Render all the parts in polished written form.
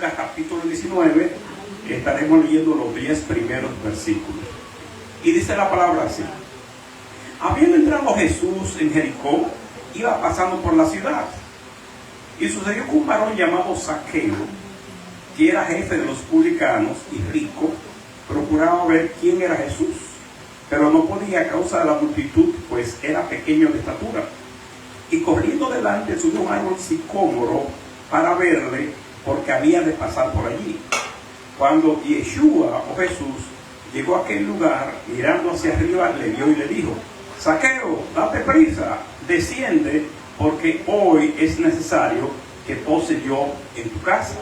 Lucas capítulo 19, estaremos leyendo los 10 primeros versículos. Y dice la palabra así: habiendo entrado Jesús en Jericó, iba pasando por la ciudad. Y sucedió que un varón llamado Zaqueo, que era jefe de los publicanos y rico, procuraba ver quién era Jesús, pero no podía a causa de la multitud, pues era pequeño de estatura. Y corriendo delante subió un árbol sicómoro para verle, porque había de pasar por allí. Cuando Yeshua, o Jesús, llegó a aquel lugar, mirando hacia arriba, le vio y le dijo: Zaqueo, date prisa, desciende, porque hoy es necesario que pose yo en tu casa.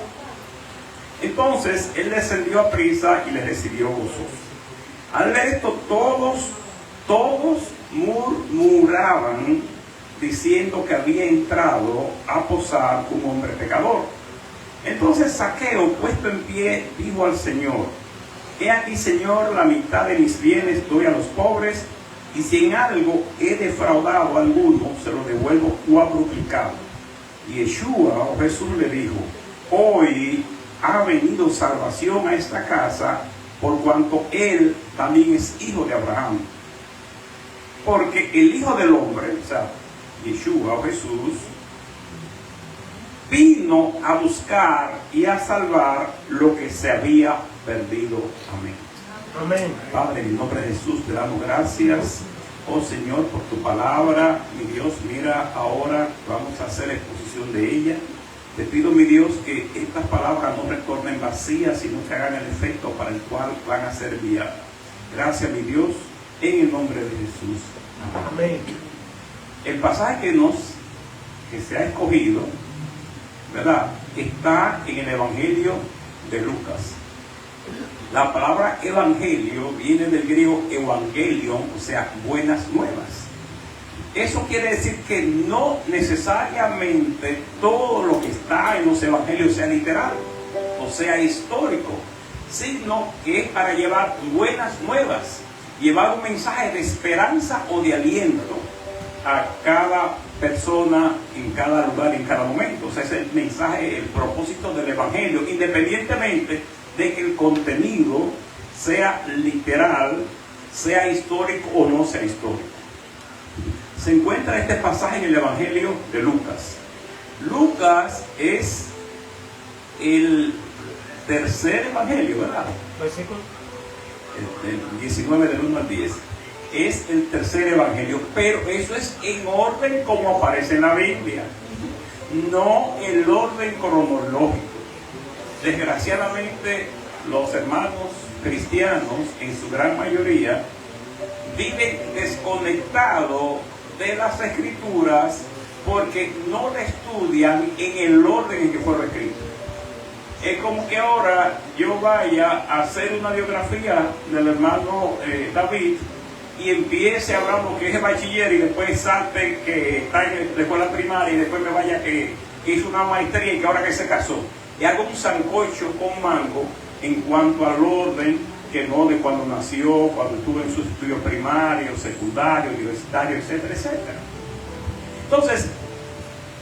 Entonces él descendió a prisa y le recibió gozoso. Al ver esto, todos murmuraban, diciendo que había entrado a posar un hombre pecador. Entonces Zaqueo, puesto en pie, dijo al Señor: he aquí, Señor, la mitad de mis bienes doy a los pobres, y si en algo he defraudado a alguno, se lo devuelvo cuadruplicado. Y Yeshua, o Jesús, le dijo: hoy ha venido salvación a esta casa, por cuanto él también es hijo de Abraham. Porque el Hijo del Hombre, o sea, Yeshua o Jesús, vino a buscar y a salvar lo que se había perdido. Amén. Amén. Padre, en el nombre de Jesús te damos gracias, oh Señor, por tu palabra. Mi Dios, mira, ahora vamos a hacer exposición de ella. Te pido, mi Dios, que estas palabras no retornen vacías, sino que hagan el efecto para el cual van a ser enviadas. Gracias, mi Dios, en el nombre de Jesús. Amén. El pasaje que se ha escogido, ¿verdad?, está en el Evangelio de Lucas. La palabra evangelio viene del griego evangelion, o sea, buenas nuevas. Eso quiere decir que no necesariamente todo lo que está en los evangelios sea literal o sea histórico, sino que es para llevar buenas nuevas, llevar un mensaje de esperanza o de aliento a cada persona en cada lugar, en cada momento. O sea, es el mensaje, el propósito del evangelio, independientemente de que el contenido sea literal, sea histórico o no sea histórico. Se encuentra este pasaje en el Evangelio de Lucas. Lucas es el tercer evangelio, ¿verdad? Versículo. El 19 del 1 al 10. Es el tercer evangelio, pero eso es en orden como aparece en la Biblia, no el orden cronológico. Desgraciadamente, los hermanos cristianos, en su gran mayoría, viven desconectados de las escrituras porque no la estudian en el orden en que fueron escritas. Es como que ahora yo vaya a hacer una biografía del hermano David y empiece a hablar lo que es el bachiller y después salte que está en la escuela primaria y después me vaya que hizo una maestría y que ahora que se casó. Y hago un sancocho con mango en cuanto al orden, que no de cuando nació, cuando estuvo en sus estudios primarios, secundarios, universitarios, etcétera, etcétera. Entonces,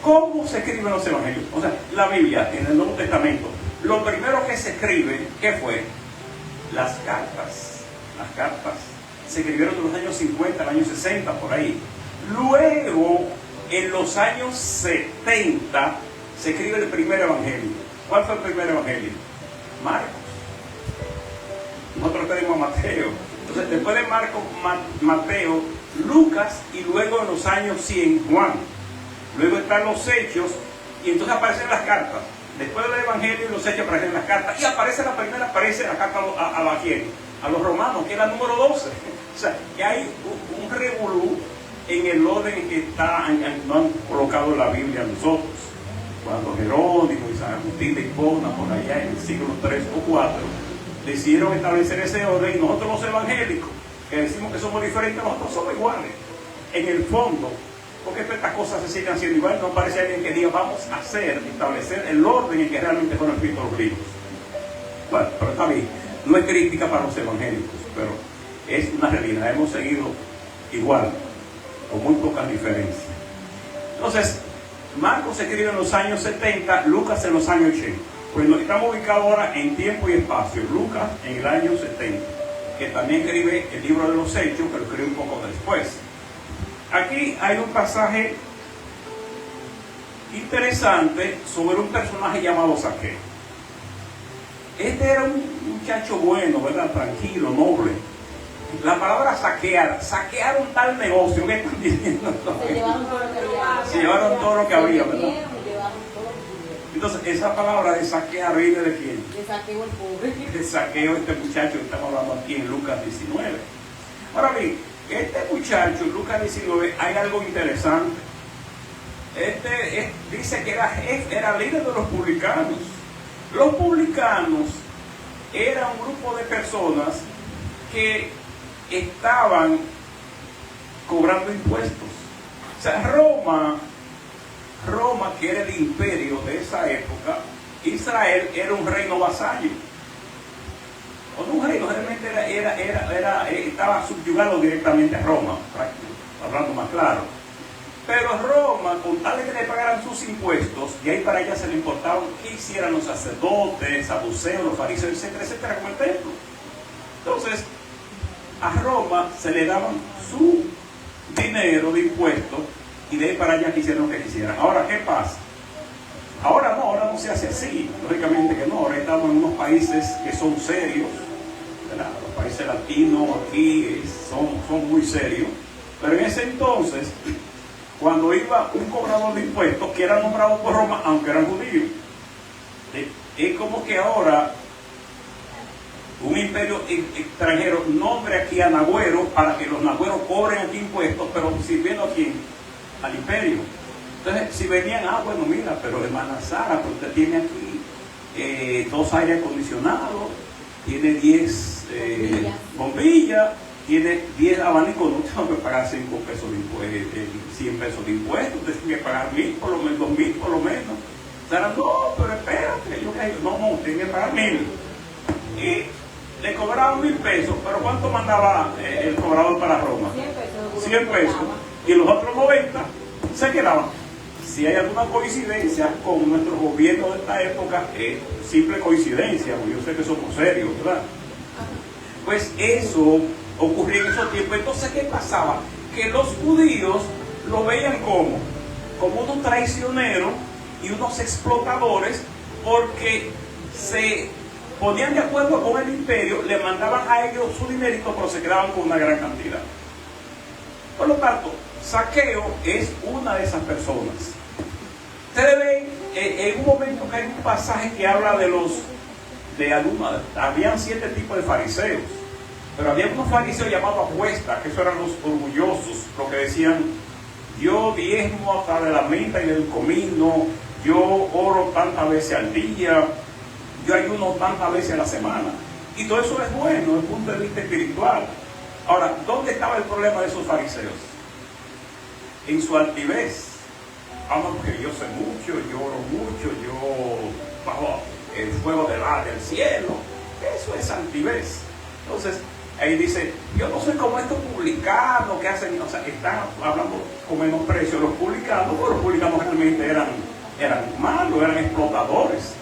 ¿cómo se escriben los evangelios? O sea, la Biblia, en el Nuevo Testamento, lo primero que se escribe, ¿qué fue? Las cartas. Las cartas se escribieron en los años 50, en los años 60, por ahí. Luego, en los años 70, se escribe el primer evangelio. ¿Cuál fue el primer evangelio? Marcos. Nosotros tenemos a Mateo. Entonces, después de Marcos, Mateo, Lucas, y luego en los años 100, Juan. Luego están los Hechos, y entonces aparecen las cartas. Después del Evangelio y los Hechos aparecen las cartas. Y aparece la primera, aparece la carta a los romanos, que es la número 12. O sea, que hay un revolú en el orden en que no han colocado la Biblia nosotros. Cuando Jerónimo y San Agustín de Hipona, por allá en el siglo 3 o 4, decidieron establecer ese orden, y nosotros los evangélicos, que decimos que somos diferentes, nosotros somos iguales. En el fondo, porque estas cosas se siguen haciendo igual, no parece alguien que diga, vamos a establecer el orden en que realmente fueron escritos los libros. Bueno, pero está bien, no es crítica para los evangélicos, pero es una realidad, hemos seguido igual, con muy pocas diferencias. Entonces, Marcos se escribe en los años 70, Lucas en los años 80. Pues estamos ubicados ahora en tiempo y espacio. Lucas en el año 70, que también escribe el libro de los Hechos, que lo escribe un poco después. Aquí hay un pasaje interesante sobre un personaje llamado Zaqueo. Este era un muchacho bueno, ¿verdad? Tranquilo, noble. La palabra saquear, saquearon tal negocio, ¿qué están diciendo? Se llevaron todo lo que había, ¿verdad? Entonces, esa palabra de saquear viene de quién? De Saqueo el pobre. De Saqueo, este muchacho que estamos hablando aquí en Lucas 19. Ahora bien, este muchacho en Lucas 19 hay algo interesante. Dice que era líder de los publicanos. Los publicanos eran un grupo de personas que estaban cobrando impuestos. O sea, Roma, que era el imperio de esa época, Israel era un reino vasallo. O no un reino, realmente estaba subyugado directamente a Roma, hablando más claro. Pero Roma, con tal de que le pagaran sus impuestos, y ahí para allá se le importaba qué hicieran los sacerdotes, saduceos, los fariseos, etcétera, etcétera, como el templo. Entonces, a Roma se le daban su dinero de impuestos, y de ahí para allá quisieran lo que quisieran. Ahora, ¿qué pasa? Ahora no se hace así, lógicamente que no. Ahora estamos en unos países que son serios, ¿verdad? Los países latinos aquí son muy serios, pero en ese entonces, cuando iba un cobrador de impuestos que era nombrado por Roma, aunque eran judíos, es como que ahora un imperio extranjero nombre aquí a nagüeros para que los nagüeros cobren aquí impuestos, pero sirviendo a quién, al imperio. Entonces, si venían, bueno, mira, pero hermana Sara, pues usted tiene aquí 2 aires acondicionados, tiene 10 bombillas, tiene 10 abanicos, no tengo que pagar 5 pesos de impuestos, 100 pesos de impuestos, usted tiene que pagar 1,000 por lo menos, 2,000 por lo menos. Sara, no, pero espérate, no, tiene que pagar 1,000. Y le cobraban 1,000 pesos, pero ¿cuánto mandaba el cobrador para Roma? 100 pesos. Y los otros 90 se quedaban. Si hay alguna coincidencia con nuestro gobierno de esta época, es simple coincidencia, porque yo sé que somos serios, ¿verdad? Pues eso ocurría en esos tiempos. Entonces, ¿qué pasaba? Que los judíos lo veían como unos traicioneros y unos explotadores, porque se ponían de acuerdo con el imperio, le mandaban a ellos su dinerito, pero se quedaban con una gran cantidad. Por lo tanto, Zaqueo es una de esas personas. Ustedes ven en un momento que hay un pasaje que habla habían 7 tipos de fariseos, pero había unos fariseos llamados apuestas, que esos eran los orgullosos, los que decían: yo diezmo hasta de la menta y del comino, yo oro tantas veces al día, yo ayuno tantas veces a la semana. Y todo eso es bueno desde el punto de vista espiritual. Ahora, ¿dónde estaba el problema de esos fariseos? En su altivez. Porque yo sé mucho, yo oro mucho, yo bajo el fuego del cielo. Eso es altivez. Entonces, ahí dice: yo no soy como estos publicanos que hacen, o sea, están hablando con menosprecio. Los publicanos realmente eran malos, eran explotadores.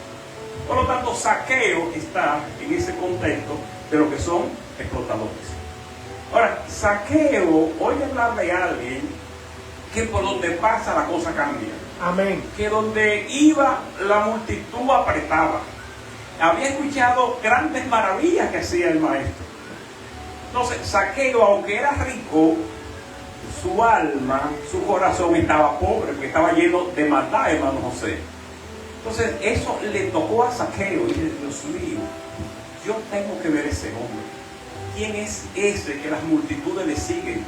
Por lo tanto, Zaqueo está en ese contexto de lo que son explotadores. Ahora, Zaqueo oye hablar de alguien que por donde pasa la cosa cambia. Amén. Que donde iba la multitud apretaba. Había escuchado grandes maravillas que hacía el maestro. Entonces, Zaqueo, aunque era rico, su alma, su corazón estaba pobre, porque estaba lleno de maldad, hermano José. Entonces, eso le tocó a Zaqueo y dice: Dios mío, yo tengo que ver ese hombre. ¿Quién es ese que las multitudes le siguen?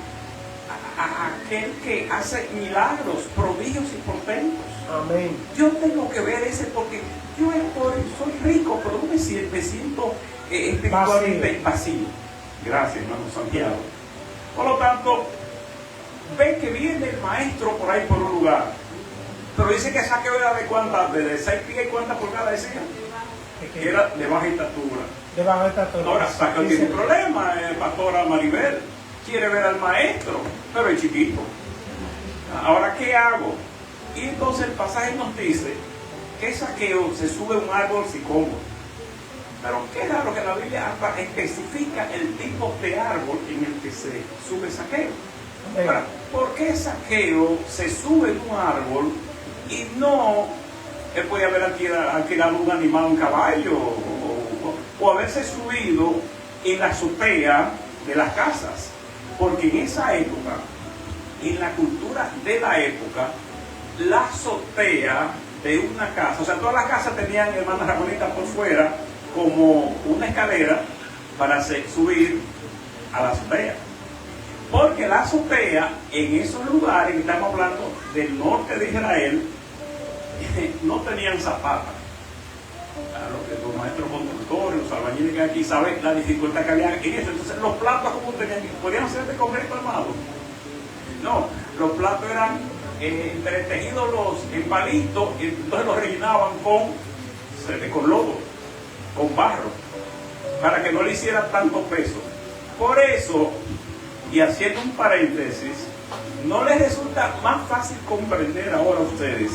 Aquel que hace milagros, prodigios y portentos. Amén. Yo tengo que ver ese, porque yo soy rico, pero no me siento espiritualmente vacío. Gracias, hermano Santiago. Por lo tanto, ve que viene el maestro por ahí por un lugar, pero dice que Zaqueo era de cuántas, de 6 pies y cuántas pulgadas decía, que era de baja estatura. De baja estatura. Ahora Zaqueo tiene un problema, pastora Maribel quiere ver al maestro, pero es chiquito. Ahora, ¿qué hago? Y entonces el pasaje nos dice qué Zaqueo se sube a un árbol sicómoro? Pero qué raro que la Biblia especifica el tipo de árbol en el que se sube Zaqueo. Ahora, ¿por qué Zaqueo se sube en un árbol y no él puede haber alquilado un animal, un caballo, o haberse subido en la azotea de las casas? Porque en esa época, en la cultura de la época, la azotea de una casa, o sea, todas las casas tenían, hermana Ramonita, por fuera como una escalera para subir a la azotea. Porque la azotea en esos lugares, que estamos hablando del norte de Israel, no tenían zapatas. Claro que los maestros constructores, los albañiles que aquí saben la dificultad que había en eso. Entonces los platos, como podían ser de concreto armado. No, los platos eran entretejidos en palitos, y entonces los rellenaban con lodo, con barro, para que no le hiciera tanto peso. Por eso, y haciendo un paréntesis, no les resulta más fácil comprender ahora a ustedes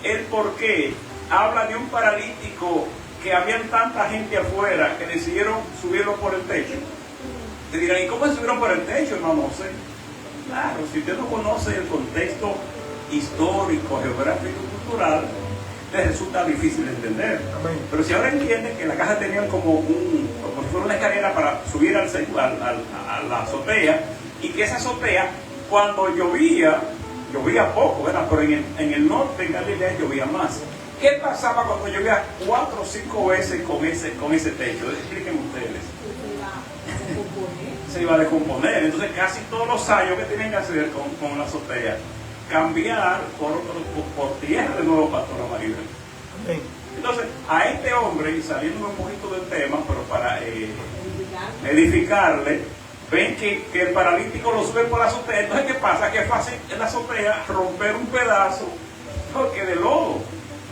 el por qué habla de un paralítico que habían tanta gente afuera que decidieron subirlo por el techo. Te dirán, ¿y cómo subieron por el techo, hermano José? Claro, si usted no conoce el contexto histórico, geográfico y cultural, les resulta difícil de entender. Amén. Pero si ahora entienden que la casa tenían como si fuera una escalera para subir a la azotea, y que esa azotea, cuando llovía poco, ¿verdad? Pero en el norte, en Galilea, llovía más. ¿Qué pasaba cuando llovía 4 o 5 veces con ese techo? Explíquenme ustedes. Se iba a descomponer. Entonces casi todos los años que tienen que hacer con la azotea, cambiar por tierra de nuevo, pastora Maribel. Amén. Entonces a este hombre, y saliendo un poquito del tema, pero para edificarle, ven que el paralítico lo sube por la azotea. Entonces, ¿qué pasa? Que es fácil en la azotea romper un pedazo, porque de lodo,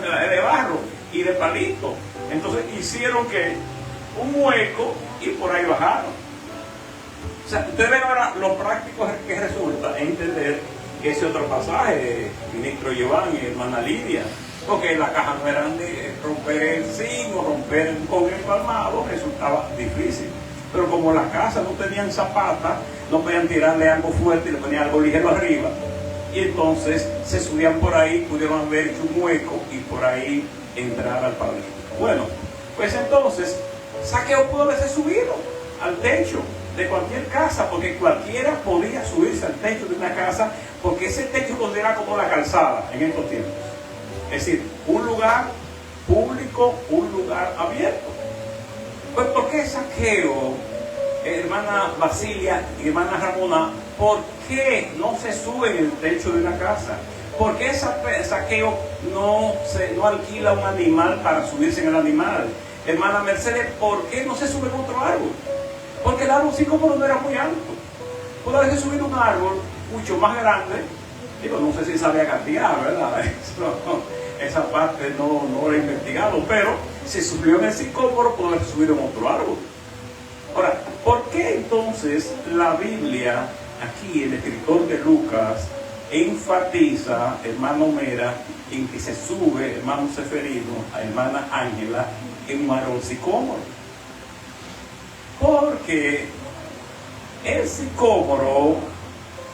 de barro y de palito. Entonces hicieron que un hueco y por ahí bajaron. O sea, ustedes ven ahora lo práctico que resulta entender ese otro pasaje, ministro Giovanni y hermana Lidia, porque las cajas no eran de romper el zinc o romper con el palmado, resultaba difícil. Pero como las casas no tenían zapatas, no podían tirarle algo fuerte, le ponían algo ligero arriba, y entonces se subían por ahí, pudieron haber hecho un hueco y por ahí entrar al paralítico. Bueno, pues entonces Zaqueo pudo haberse subido al techo de cualquier casa, porque cualquiera podía subirse al techo de una casa, porque ese techo considera como la calzada en estos tiempos. Es decir, un lugar público, un lugar abierto. Pues ¿por qué Zaqueo, hermana Basilia y hermana Ramona, por qué no se sube en el techo de una casa? ¿Por qué Zaqueo no alquila un animal para subirse en el animal? Hermana Mercedes, ¿por qué no se sube en otro árbol? Porque el árbol sicómoro no era muy alto. Pudo haberse subido un árbol mucho más grande. Digo, no sé si sabía gatear, ¿verdad? Esa parte no lo he investigado, pero si subió en el sicómoro, pudo haberse subido en otro árbol. Ahora, ¿por qué entonces la Biblia, aquí el escritor de Lucas, enfatiza, hermano Mera, en que se sube, hermano Seferino, a hermana Ángela, en un árbol sicómoro? Porque el sicómoro,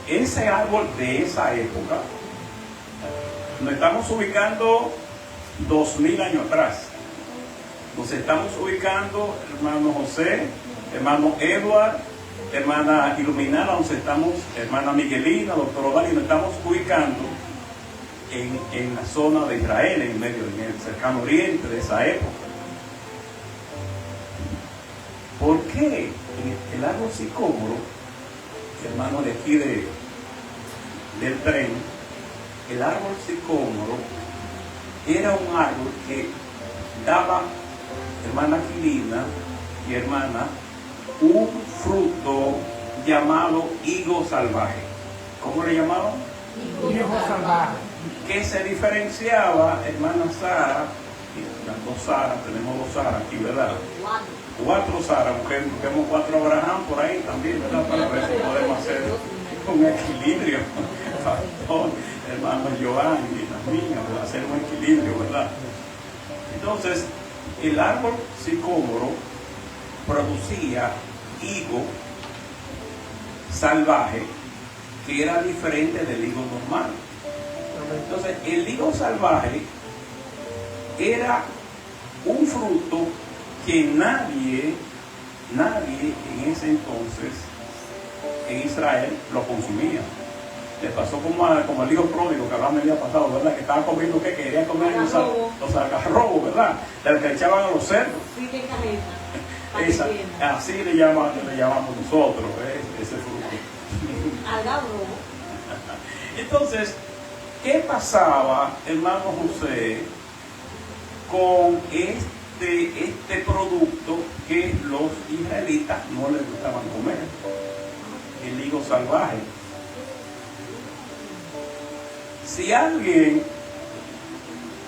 ese árbol de esa época, nos estamos ubicando 2000 años atrás. Nos estamos ubicando, hermano José, hermano Edward, hermana Iluminada, hermana Miguelina, doctor Odali, nos estamos ubicando en la zona de Israel, en el cercano oriente de esa época. ¿Por qué el árbol sicómoro, hermano de aquí del tren, el árbol sicómoro era un árbol que daba, hermana Aquilina y hermana, un fruto llamado higo salvaje? ¿Cómo le llamaban? Higo salvaje. Que se diferenciaba, hermana Sara, las dos Sara, tenemos dos Sara aquí, ¿verdad? 4 Sara, busquemos 4 Abraham por ahí también, ¿verdad? Para ver si podemos hacer un equilibrio. Pastor, hermano Joan y las niñas, hacer un equilibrio, ¿verdad? Entonces, el árbol sicómoro producía higo salvaje que era diferente del higo normal. Entonces, el higo salvaje era un fruto que nadie en ese entonces en Israel lo consumía. Le pasó como el hijo pródigo que hablamos el día pasado, ¿verdad? Que estaba comiendo, que quería comer los algarrobos, ¿verdad? Del que echaban a los cerdos. Sí, que Esa, así le llamamos nosotros, ese fruto. Algarrobo. Entonces, ¿qué pasaba, hermano José, con este producto que los israelitas no les gustaban comer? El higo salvaje.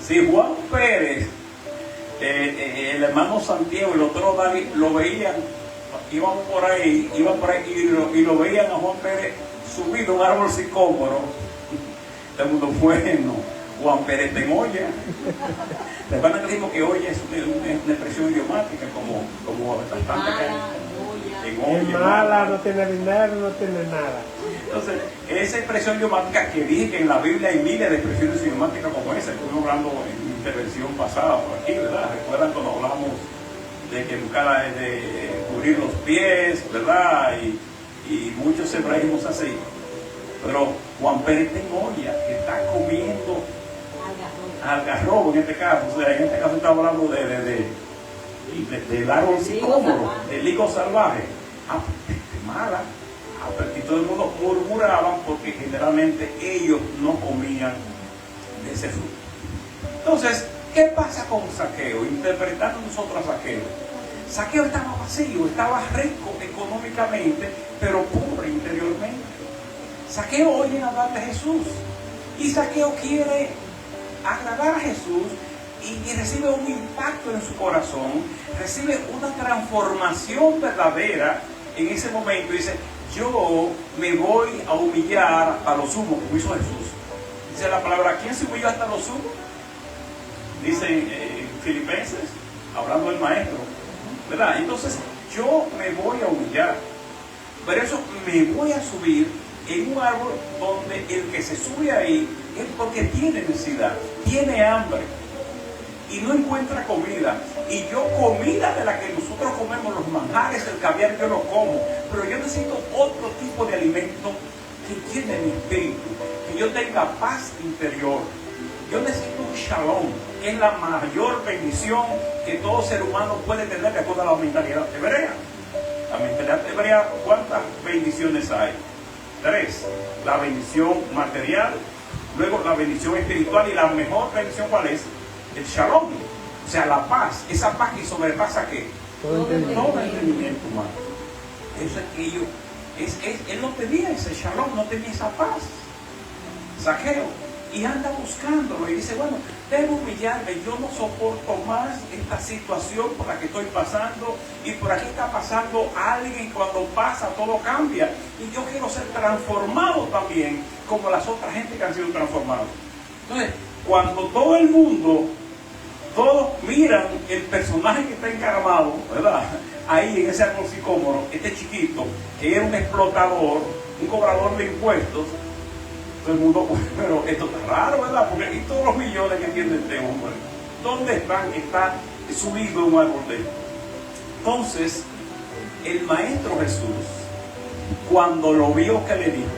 Si Juan Pérez, el hermano Santiago y los otros David lo veían, iban por ahí y lo veían a Juan Pérez subido a un árbol sicómoro, todo el mundo, bueno, Juan Pérez te olla. Recuerdan que dijimos que olla es una expresión idiomática, como bastante Es mala, no tiene dinero, no tiene nada. Entonces, esa expresión idiomática que dije que en la Biblia hay miles de expresiones idiomáticas como esa, estuvimos hablando en mi intervención pasada por aquí, ¿verdad? Recuerdan cuando hablamos de que buscar de cubrir los pies, ¿verdad? Y muchos hebraísmos así. Pero Juan Pérez Tengoya está comiendo algarrobo en este caso. O sea, en este caso estamos hablando del árbol sicómoro, del higo salvaje. Mala. Y todo el mundo murmuraban porque generalmente ellos no comían de ese fruto. Entonces, ¿qué pasa con Zaqueo? Interpretando nosotros a Zaqueo. Zaqueo estaba vacío, estaba rico económicamente, pero pobre interiormente. Zaqueo oye hablar de Jesús y Zaqueo quiere agradar a Jesús y recibe un impacto en su corazón, recibe una transformación verdadera en ese momento. Dice, yo me voy a humillar a lo sumo, como hizo Jesús. Dice la palabra, ¿quién se humilló hasta lo sumo? Dice Filipenses, hablando del maestro, ¿verdad? Entonces, yo me voy a humillar, pero eso me voy a subir en un árbol donde el que se sube ahí es porque tiene necesidad, tiene hambre y no encuentra comida. Y yo comida de la que nosotros comemos, los manjares, el caviar, yo lo como, pero yo necesito otro tipo de alimento que llene mi espíritu, que yo tenga paz interior. Yo necesito un shalom, que es la mayor bendición que todo ser humano puede tener de acuerdo a la mentalidad hebrea. La mentalidad hebrea, ¿cuántas bendiciones hay? 3. La bendición material, luego la bendición espiritual, y la mejor bendición, ¿cuál es? El shalom, o sea, la paz, esa paz que sobrepasa ¿qué? Todo entendimiento humano. Eso es que él no tenía ese shalom, no tenía esa paz. Zaqueo, y anda buscándolo y dice, bueno, debo humillarme, yo no soporto más esta situación por la que estoy pasando, y por aquí está pasando alguien, cuando pasa todo cambia, y yo quiero ser transformado también como las otras gente que han sido transformados. Entonces, cuando todo el mundo, todos miran el personaje que está encaramado, ¿verdad? Ahí en ese árbol sicómoro, este chiquito, que era un explotador, un cobrador de impuestos, todo el mundo, pero esto está raro, ¿verdad? Porque y todos los millones que tiene este hombre, ¿dónde están? Está subido en un árbol de él. Entonces, el maestro Jesús, cuando lo vio, que le dijo,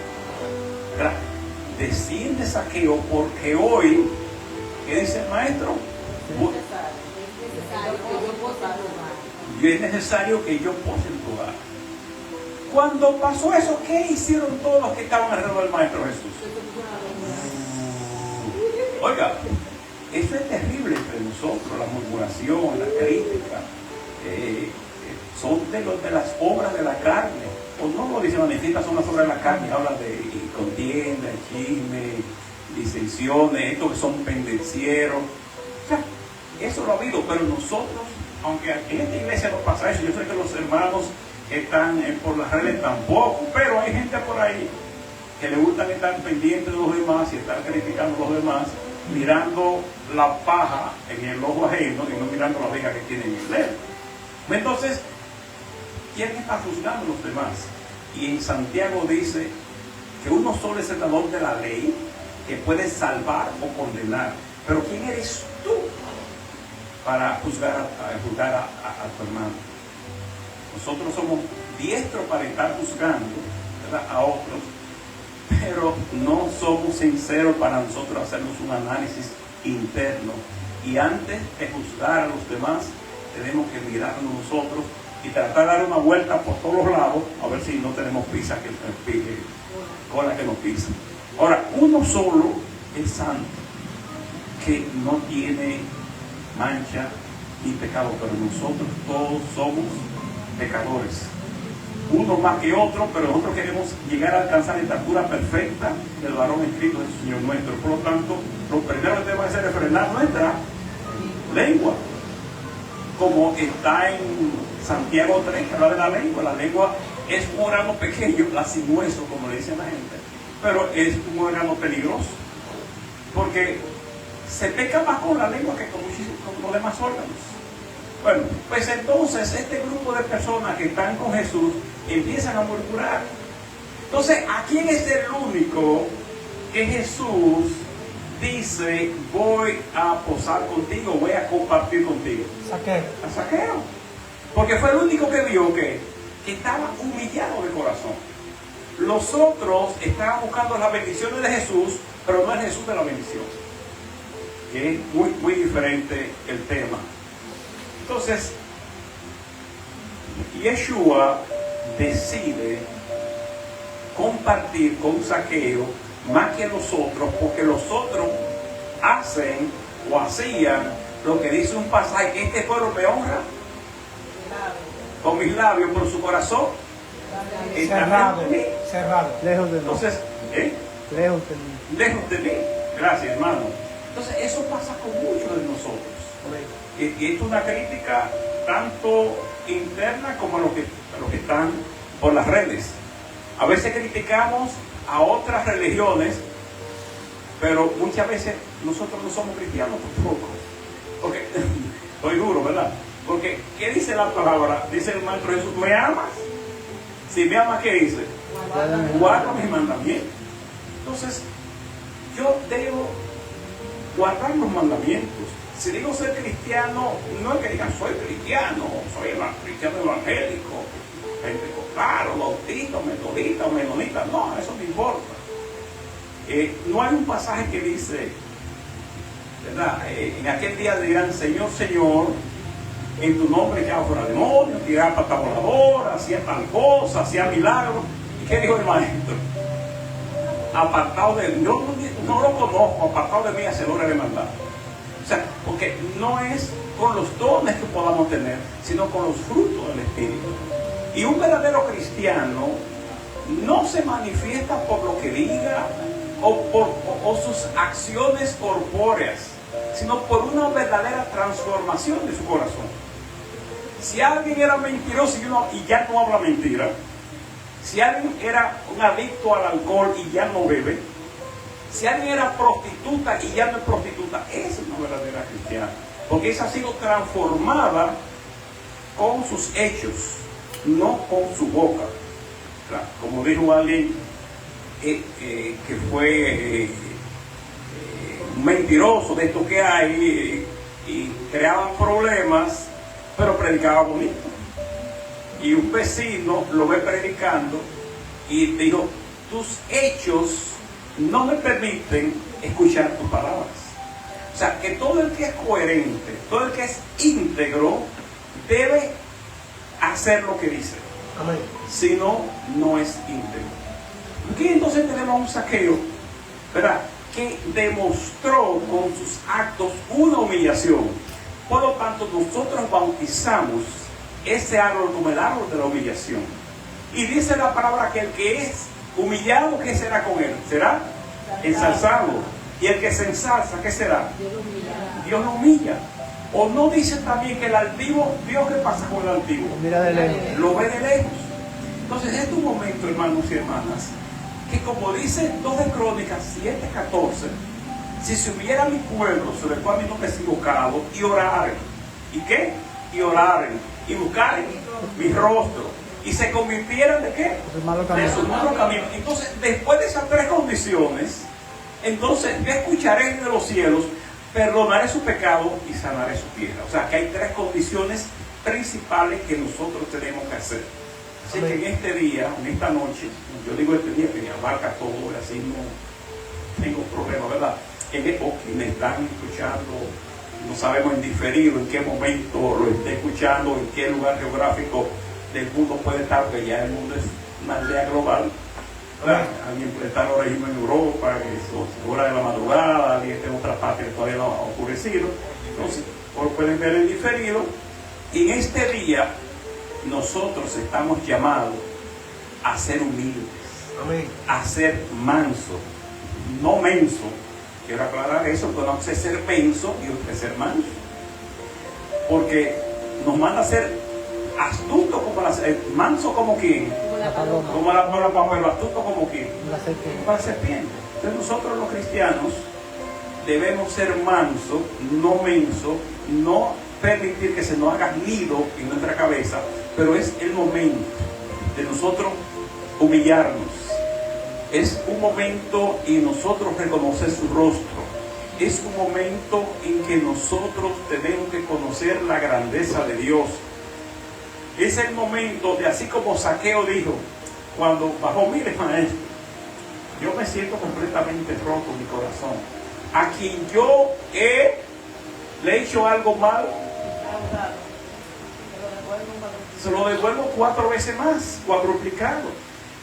desciende, Zaqueo, porque hoy, ¿qué dice el maestro? Es necesario que yo pose en tu hogar. Cuando pasó eso, ¿qué hicieron todos los que estaban alrededor del maestro Jesús? Oiga, eso es terrible entre nosotros, la murmuración, la crítica, son de las obras de la carne. O no lo dice, manifiesta, son las obras de la carne, habla de contienda, chisme, disensiones, estos que son pendencieros. O sea, eso lo ha habido, pero nosotros, aunque en esta iglesia no pasa eso, yo sé que los hermanos están por las redes tampoco, pero hay gente por ahí que le gustan estar pendientes de los demás y estar criticando a los demás, mirando la paja en el ojo ajeno y no mirando la abeja que tiene en el dedo. Entonces, ¿quién está juzgando a los demás? Y en Santiago dice que uno solo es el dador de la ley que puede salvar o condenar. Pero ¿quién eres tú para juzgar a tu hermano? Nosotros somos diestros para estar juzgando, ¿verdad?, a otros, pero no somos sinceros para nosotros hacernos un análisis interno. Y antes de juzgar a los demás, tenemos que mirarnos nosotros y tratar de dar una vuelta por todos los lados a ver si no tenemos cola que nos pisa. Ahora, uno solo es santo, que no tiene mancha ni pecado, pero nosotros todos somos pecadores, uno más que otro, pero nosotros queremos llegar a alcanzar la estatura perfecta del varón escrito del Señor nuestro. Por lo tanto, lo primero que tenemos que hacer es frenar nuestra lengua, como está en Santiago 3, que habla de la lengua. La lengua es un órgano pequeño, la sin hueso, como le dicen la gente, pero es un órgano peligroso, porque se peca más con la lengua que con los demás órganos. Bueno, pues entonces este grupo de personas que están con Jesús empiezan a murmurar. Entonces, ¿a quién es el único que Jesús dice, voy a posar contigo, voy a compartir contigo? Saqueo. A Saqueo. Porque fue el único que vio que estaba humillado de corazón. Los otros estaban buscando las bendiciones de Jesús, pero no el Jesús de la bendición. Que es muy diferente el tema. Entonces, Yeshua decide compartir con Saqueo más que los otros, porque los otros hacen o hacían lo que dice un pasaje, que este pueblo me honra con mis labios, pero su corazón está Cerrado, lejos de mí. cerrado, lejos de mí. Entonces, Lejos de mí. lejos de mí. Gracias, hermano. Entonces, eso pasa con muchos de nosotros. Y esto es una crítica tanto interna como a los que están por las redes. A veces criticamos a otras religiones, pero muchas veces nosotros no somos cristianos tampoco. Porque, estoy duro, ¿verdad? Porque, ¿qué dice la palabra? Dice el Maestro Jesús, ¿me amas? Si me amas, ¿qué dice? Guarda mis mandamientos. Entonces, yo debo guardar los mandamientos. Si digo ser cristiano, no es que digan soy cristiano, soy cristiano evangélico, pentecostal, o bautista, o metodista, o menonita. No, eso no importa. No hay un pasaje que dice, ¿verdad? En aquel día dirán, Señor, Señor, en tu nombre echaba fuera demonios, tiraba pata voladora, hacía tal cosa, hacía milagros. ¿Y qué dijo el maestro? Apartado de mí, yo no lo conozco, apartado de mí, hacedores de maldad. O sea, porque no es con los dones que podamos tener, sino con los frutos del Espíritu. Y un verdadero cristiano no se manifiesta por lo que diga o sus acciones corpóreas, sino por una verdadera transformación de su corazón. Si alguien era mentiroso y ya no habla mentira, si alguien era un adicto al alcohol y ya no bebe, si alguien era prostituta y ya no es prostituta, esa es una verdadera cristiana, porque esa ha sido transformada con sus hechos, no con su boca. Claro, como dijo alguien que fue un mentiroso de esto que hay, y creaba problemas, pero predicaba bonito. Y un vecino lo ve predicando y dijo, tus hechos no me permiten escuchar tus palabras. O sea, que todo el que es coherente, todo el que es íntegro, debe hacer lo que dice. Amén. Si no, no es íntegro. Aquí entonces tenemos un Saqueo, ¿verdad?, que demostró con sus actos una humillación. Por lo tanto, nosotros bautizamos ese árbol como el árbol de la humillación. Y dice la palabra que el que es humillado, ¿qué será con él? Será ensalzado. Y el que se ensalza, ¿qué será? Dios lo humilla. O no dice también que el altivo, Dios, ¿qué pasa con el altivo? Mira de lejos. Lo ve de lejos. Entonces, este es un momento, hermanos y hermanas, que como dice 2 de Crónicas 7:14, si se hubiera mi pueblo, sobre el cual mi nombre es invocado, y oraren. ¿Y qué? Y oraren. Y buscaren mi rostro. Y se convirtieran de qué? De su malo camino. Entonces, después de esas tres condiciones, entonces yo escucharé de los cielos, perdonaré su pecado y sanaré su tierra. O sea, que hay tres condiciones principales que nosotros tenemos que hacer. Así que en este día, en esta noche, yo digo este día que abarca todo, y así no tengo problema, ¿verdad? O que me están escuchando, no sabemos en diferido en qué momento lo esté escuchando, en qué lugar geográfico del mundo puede estar, porque ya el mundo es una aldea global, ¿verdad? Alguien puede estar ahora mismo en Europa, es hora de la madrugada, alguien está en otra parte que todavía no ha ocurrido, entonces pueden ver en diferido. Y en este día nosotros estamos llamados a ser humildes, amén, a ser manso, no menso. Quiero aclarar eso, porque no sé ser menso y usted ser manso, porque nos manda a ser astuto como manso como quien, como la paloma, pero astuto como quien, como la serpiente. Entonces nosotros los cristianos debemos ser manso, no menso, no permitir que se nos haga nido en nuestra cabeza, pero es el momento de nosotros humillarnos. Es un momento en nosotros reconocer su rostro. Es un momento en que nosotros tenemos que conocer la grandeza de Dios. Es el momento de, así como Zaqueo dijo, cuando bajó, mire maestro, yo me siento completamente roto en mi corazón. A quien yo le he hecho algo malo, se lo devuelvo 4 veces más, cuadruplicado.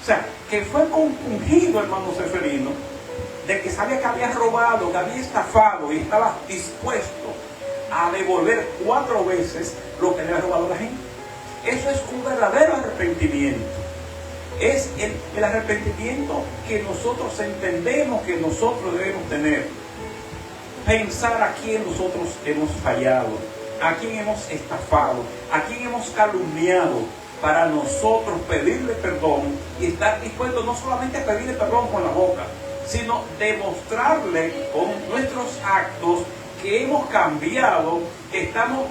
O sea, que fue compungido, hermano Seferino, de que sabía que había robado, que había estafado y estaba dispuesto a devolver 4 veces lo que le había robado a la gente. Eso es un verdadero arrepentimiento. Es el arrepentimiento que nosotros entendemos que nosotros debemos tener. Pensar a quién nosotros hemos fallado, a quién hemos estafado, a quién hemos calumniado, para nosotros pedirle perdón y estar dispuestos no solamente a pedirle perdón con la boca, sino demostrarle con nuestros actos que hemos cambiado, que estamos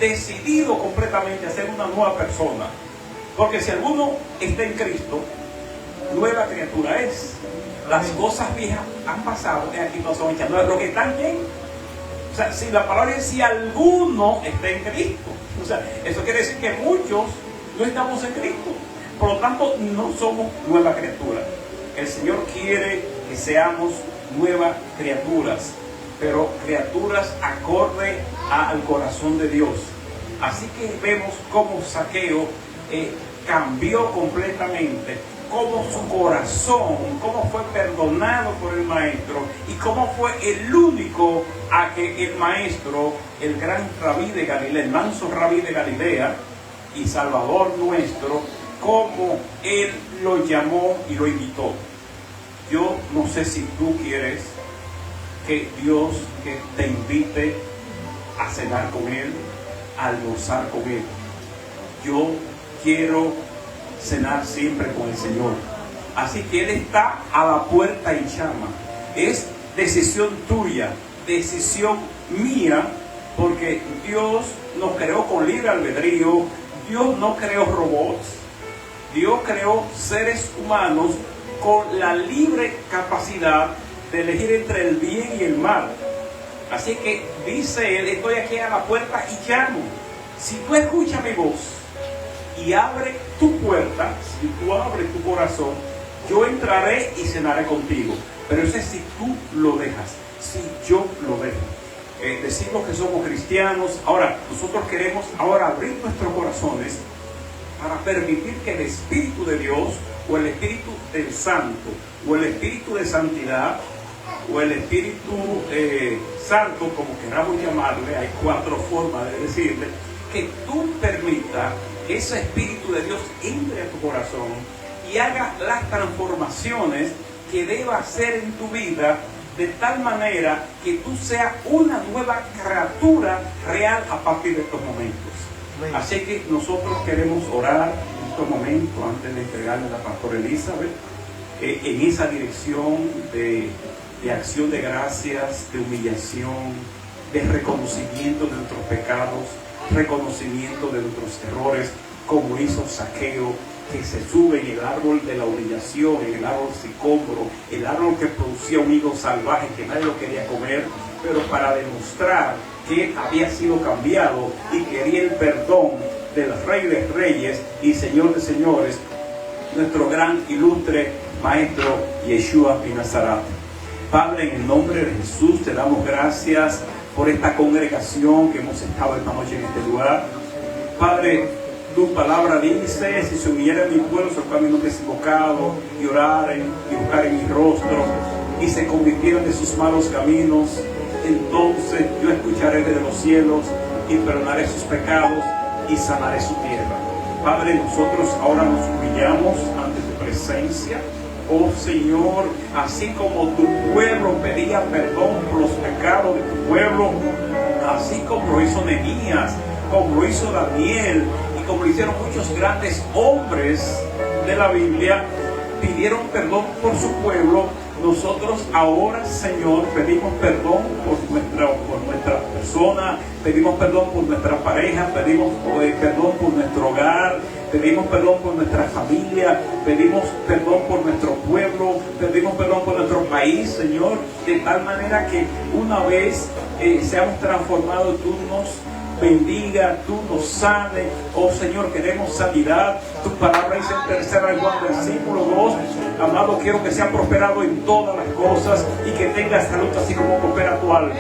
decididos completamente a ser una nueva persona. Porque si alguno está en Cristo, nueva criatura es. Las cosas viejas han pasado y aquí no son hechas nuevas. Lo que están bien. O sea, si la palabra es si alguno está en Cristo. O sea, eso quiere decir que muchos no estamos en Cristo. Por lo tanto, no somos nueva criatura. El Señor quiere que seamos nuevas criaturas, pero criaturas acorde al corazón de Dios. Así que vemos cómo Zaqueo cambió completamente, cómo su corazón, cómo fue perdonado por el maestro y cómo fue el único a que el maestro, el gran rabí de Galilea, el manso rabí de Galilea y Salvador nuestro, como él lo llamó y lo invitó. Yo no sé si tú quieres que Dios que te invite a cenar con él, a almorzar con él. Yo quiero cenar siempre con el Señor. Así que Él está a la puerta y llama. Es decisión tuya, decisión mía, porque Dios nos creó con libre albedrío. Dios no creó robots. Dios creó seres humanos con la libre capacidad de elegir entre el bien y el mal. Así que dice Él, estoy aquí a la puerta y llamo. Si tú escuchas mi voz y abre tu puerta, si tú abres tu corazón, yo entraré y cenaré contigo. Pero eso es si tú lo dejas, si yo lo dejo. Decimos que somos cristianos. Ahora, nosotros queremos ahora abrir nuestros corazones para permitir que el Espíritu de Dios, o el Espíritu del Santo, o el Espíritu de Santidad, o el Espíritu Santo, como queramos llamarle, hay 4 formas de decirle, que tú permitas que ese Espíritu de Dios entre a tu corazón y haga las transformaciones que deba hacer en tu vida, de tal manera que tú seas una nueva criatura real a partir de estos momentos. Amén. Así que nosotros queremos orar en estos momentos antes de entregarle a la pastora Elizabeth en esa dirección de de acción de gracias, de humillación, de reconocimiento de nuestros pecados, reconocimiento de nuestros errores, como hizo Zaqueo, que se sube en el árbol de la humillación, en el árbol sicómoro, el árbol que producía un higo salvaje que nadie lo quería comer, pero para demostrar que había sido cambiado y quería el perdón del Rey de Reyes y Señor de Señores, nuestro gran ilustre Maestro Yeshua ben Nazaret. Padre, en el nombre de Jesús te damos gracias por esta congregación que hemos estado esta noche en este lugar. Padre, tu palabra dice: si se uniera mi pueblo sobre caminos desinvocados y oraren y buscaren mi rostro y se convirtieran de sus malos caminos, entonces yo escucaré desde los cielos y perdonaré sus pecados y sanaré su tierra. Padre, nosotros ahora nos humillamos ante tu presencia. Oh Señor, así como tu pueblo pedía perdón por los pecados de tu pueblo, así como lo hizo Nehemías, como lo hizo Daniel y como lo hicieron muchos grandes hombres de la Biblia, pidieron perdón por su pueblo. Nosotros ahora, Señor, pedimos perdón por nuestra persona, pedimos perdón por nuestra pareja, pedimos perdón por nuestro hogar, pedimos perdón por nuestra familia, pedimos perdón por nuestro pueblo, pedimos perdón por nuestro país, Señor, de tal manera que una vez seamos transformados, tú nos bendiga, tú nos sanes. Oh Señor, queremos sanidad. Tu palabra dice en 3 Juan versículo 2: amado, quiero que sea prosperado en todas las cosas y que tenga salud así como prospera tu alma.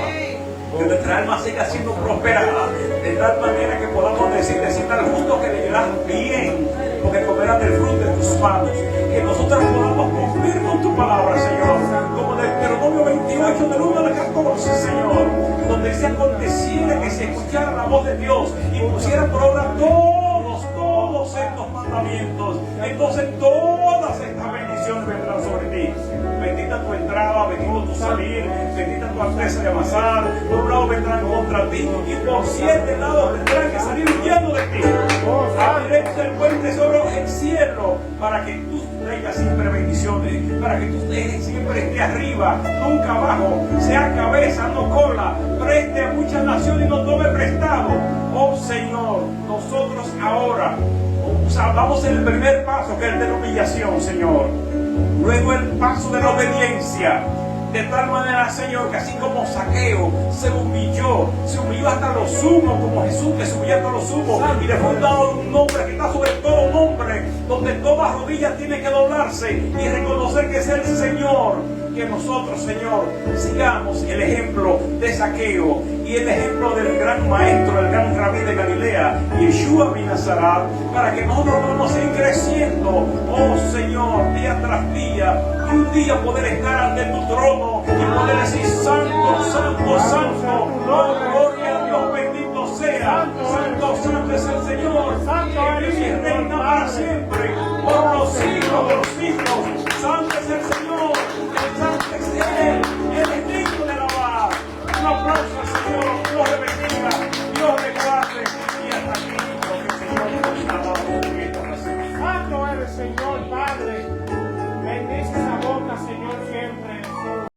Que nuestra alma siga siendo prosperada, de tal manera que podamos decirle: si tal justo que le irás bien, porque comerás del fruto de tus manos. Que nosotros podamos cumplir con tu palabra, Señor, como de Deuteronomio 28 del 1 al 14, Señor, donde se aconteciera que se escuchara la voz de Dios y pusiera por obra todos estos mandamientos, entonces todas estas bendiciones vendrán sobre ti. Bendita tu entrada, bendito tu salir, bendita tu alteza de amasar. Por un lado vendrán contra ti y por 7 lados tendrán que salir huyendo de ti. Abrirte el buen tesoro en cielo para que tú tengas siempre bendiciones, para que tú siempre estés arriba, nunca abajo, sea cabeza, no cola, preste a muchas naciones y no tome prestado. Oh Señor, nosotros ahora damos el primer paso, que es el de la humillación, Señor. Luego el paso de la obediencia. De tal manera, Señor, que así como Zaqueo se humilló hasta lo sumo, como Jesús que se humilló hasta lo sumo, y le fue dado un nombre que está sobre todo nombre, donde toda rodilla tiene que doblarse y reconocer que es el Señor. Que nosotros, Señor, sigamos el ejemplo de Zaqueo y el ejemplo del gran maestro, el gran rabí de Galilea, Yeshua ben Nazaret, para que nosotros vamos a ir creciendo, oh Señor, día tras día, y un día poder estar ante tu trono y poder decir: santo, santo, santo, oh gloria a Dios, bendito sea, santo, santo es el Señor, que vive y reina para siempre.